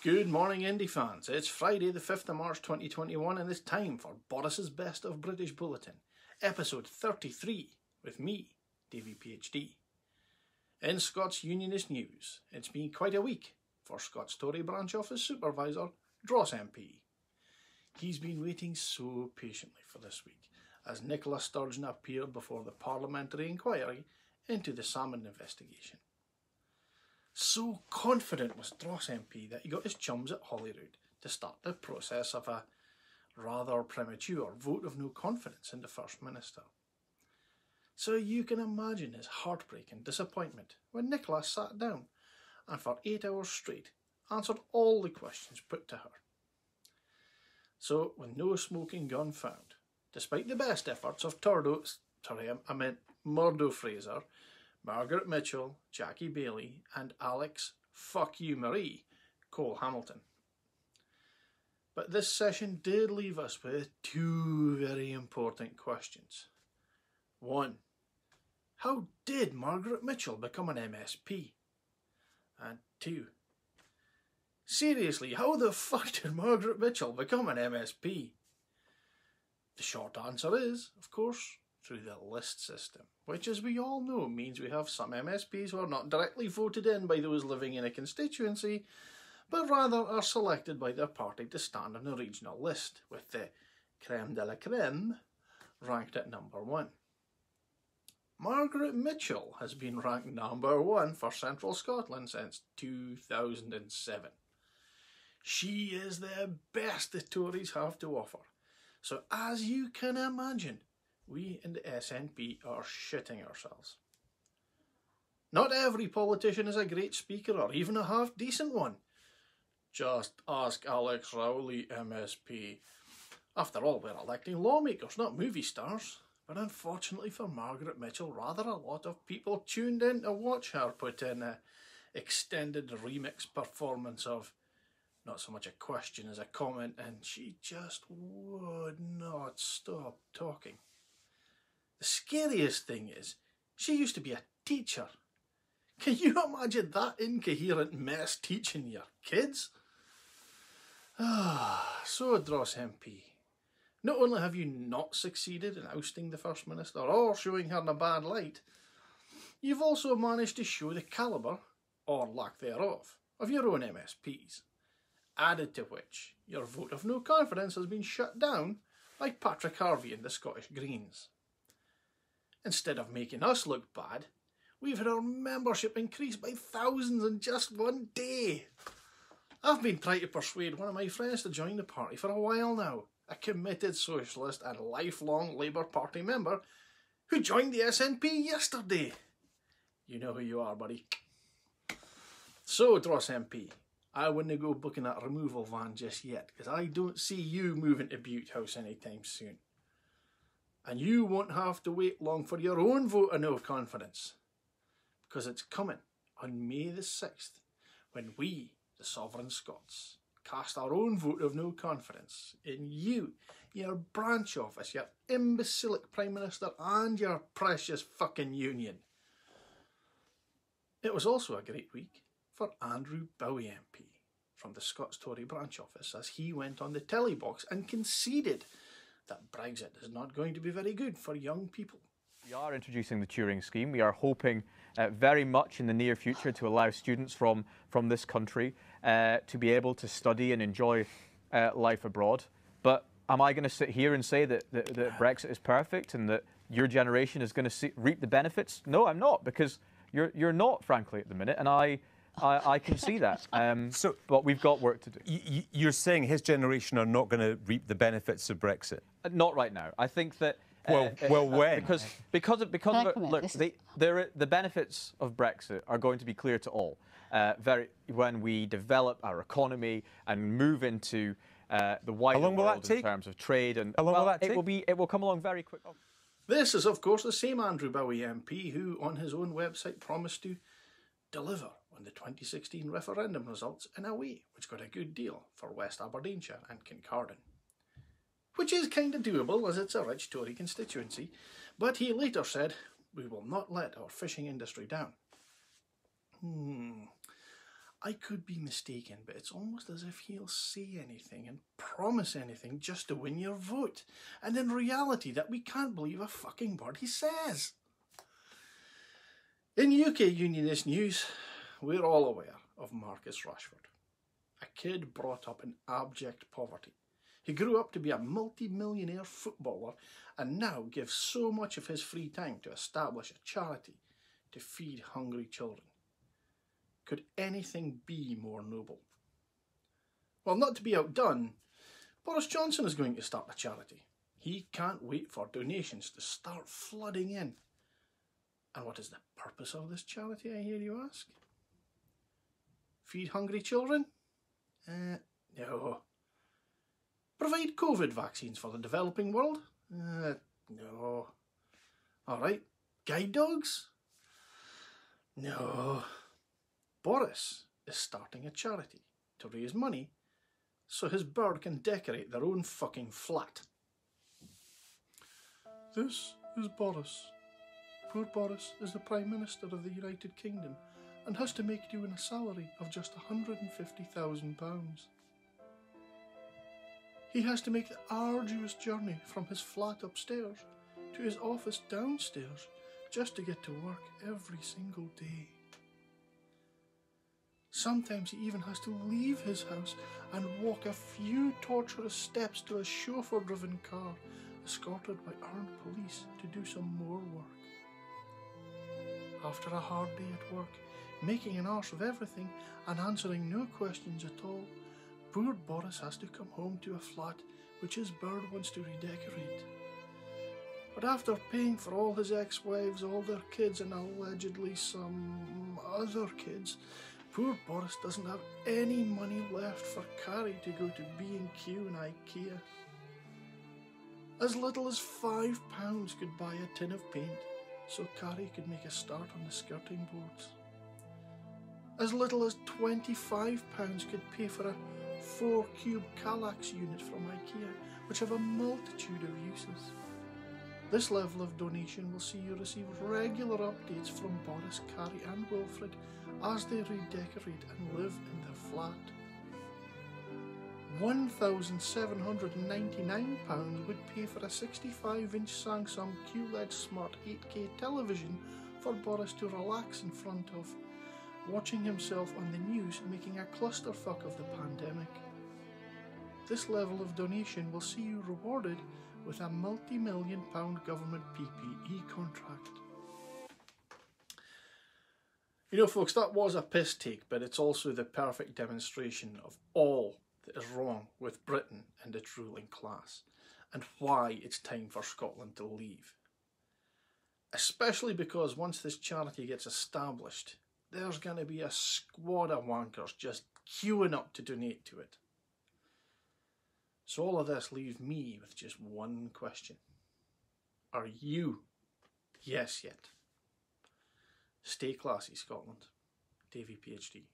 Good morning, Indy fans. It's Friday the 5th of March 2021 and it's time for Boris's Best of British Bulletin, episode 33, with me, DaviePHD. In Scots Unionist news, it's been quite a week for Scots Tory branch office supervisor, Dross MP. He's been waiting so patiently for this week, as Nicola appeared before the Parliamentary Inquiry into the Salmond investigation. So confident was Dross MP that he got his chums at Holyrood to start the process of a rather premature vote of no confidence in the First Minister. So you can imagine his heartbreak and disappointment when Nicola sat down and for 8 hours straight answered all the questions put to her. So, with no smoking gun found, despite the best efforts of Murdo Fraser, Margaret Mitchell, Jackie Bailey and Alex "Fuck You Marie" Cole Hamilton. But this session did leave us with two very important questions. 1. How did Margaret Mitchell become an MSP? And 2. Seriously, how the fuck did Margaret Mitchell become an MSP? The short answer is, of course, through the list system, which, as we all know, means we have some MSPs who are not directly voted in by those living in a constituency, but rather are selected by their party to stand on a regional list, with the creme de la creme ranked at number 1. Margaret Mitchell has been ranked number 1 for Central Scotland since 2007. She is the best the Tories have to offer, so as you can imagine, we in the SNP are shitting ourselves. Not every politician is a great speaker or even a half-decent one. Just ask Alex Rowley, MSP. After all, we're electing lawmakers, not movie stars. But unfortunately for Margaret Mitchell, rather a lot of people tuned in to watch her put in an extended remix performance of not so much a question as a comment, and she just would not stop talking. The scariest thing is, she used to be a teacher. Can you imagine that incoherent mess teaching your kids? So, Dross MP, not only have you not succeeded in ousting the First Minister or showing her in a bad light, you've also managed to show the calibre, or lack thereof, of your own MSPs. Added to which, your vote of no confidence has been shut down by Patrick Harvie and the Scottish Greens. Instead of making us look bad, we've had our membership increase by thousands in just one day. I've been trying to persuade one of my friends to join the party for a while now, a committed socialist and lifelong Labour Party member who joined the SNP yesterday. You know who you are, buddy. So, Dross MP, I wouldn't go booking that removal van just yet, because I don't see you moving to Butte House anytime soon. And you won't have to wait long for your own vote of no confidence, because it's coming on May the 6th, when we, the sovereign Scots, cast our own vote of no confidence in you, your branch office, your imbecilic Prime Minister and your precious fucking union. It was also a great week for Andrew Bowie MP from the Scots Tory branch office, as he went on the telly box and conceded that Brexit is not going to be very good for young people. We are introducing the Turing scheme. We are hoping very much in the near future to allow students from this country to be able to study and enjoy life abroad. But am I going to sit here and say that Brexit is perfect and that your generation is going to reap the benefits? No, I'm not, because you're not, frankly, at the minute, and I can see that. But we've got work to do. You're saying his generation are not going to reap the benefits of Brexit? Not right now. I think that. Well, when? Because of look, the benefits of Brexit are going to be clear to all. When we develop our economy and move into the wider world in terms of trade, and how long will that take? It will come along very quick. This is, of course, the same Andrew Bowie MP who, on his own website, promised to deliver on the 2016 referendum results in a way which got a good deal for West Aberdeenshire and Kincardine. Which is kind of doable, as it's a rich Tory constituency, but he later said, "We will not let our fishing industry down." I could be mistaken, but it's almost as if he'll say anything and promise anything just to win your vote. And in reality, that we can't believe a fucking word he says. In UK Unionist news, we're all aware of Marcus Rashford, a kid brought up in abject poverty. He grew up to be a multi-millionaire footballer and now gives so much of his free time to establish a charity to feed hungry children. Could anything be more noble? Well, not to be outdone, Boris Johnson is going to start a charity. He can't wait for donations to start flooding in. And what is the purpose of this charity, I hear you ask? Feed hungry children? No. Provide COVID vaccines for the developing world? No. Alright, guide dogs? No. Boris is starting a charity to raise money so his bird can decorate their own fucking flat. This is Boris. Poor Boris is the Prime Minister of the United Kingdom and has to make do on a salary of just £150,000. He has to make the arduous journey from his flat upstairs to his office downstairs just to get to work every single day. Sometimes he even has to leave his house and walk a few tortuous steps to a chauffeur-driven car, escorted by armed police to do some more work. After a hard day at work, making an arse of everything and answering no questions at all, poor Boris has to come home to a flat which his bird wants to redecorate. But after paying for all his ex-wives, all their kids and allegedly some other kids, poor Boris doesn't have any money left for Carrie to go to B&Q and IKEA. As little as £5 could buy a tin of paint so Carrie could make a start on the skirting boards. As little as £25 could pay for a 4-cube Kallax unit from IKEA, which have a multitude of uses. This level of donation will see you receive regular updates from Boris, Carrie and Wilfred as they redecorate and live in their flat. £1,799 would pay for a 65-inch Samsung QLED Smart 8K television for Boris to relax in front of, watching himself on the news making a clusterfuck of the pandemic. This level of donation will see you rewarded with a multi-million-pound government PPE contract. You know, folks, that was a piss take, but it's also the perfect demonstration of all that is wrong with Britain and its ruling class, and why it's time for Scotland to leave. Especially because once this charity gets established, there's going to be a squad of wankers just queuing up to donate to it. So all of this leaves me with just one question. Are you yes yet? Stay classy, Scotland. DaviePHD.